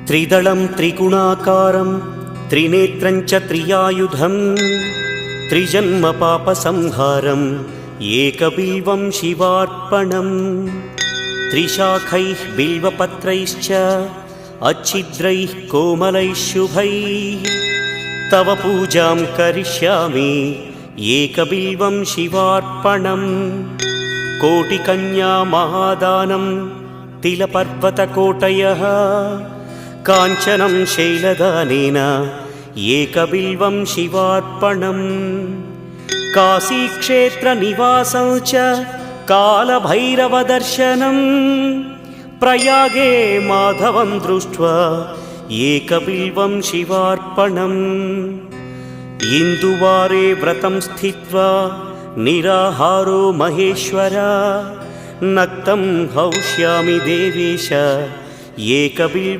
त्रिदलं त्रिगुणाकारं त्रिनेत्रं च त्रियायुधं त्रिजन्म पापसंहारम् एकबिल्वं शिवार्पणम् त्रिशाखैः बिल्वपत्रैश्च अच्छिद्रैः कोमलैः शुभैः तव पूजां करिष्यामि एकबिल्वं शिवार्पणम् कोटिकन्या महादानं तिलपर्वतकोटयः काञ्चनं शैलदानेन एकबिल्वं शिवार्पणम् काशीक्षेत्रनिवासं च कालभैरवदर्शनं प्रयागे माधवं दृष्ट्वा एकबिल्वं शिवार्पणम् इन्दुवारे व्रतं स्थित्वा निराहारो महेश्वर नक्तं हौष्यामि देवेश एकबिल्वं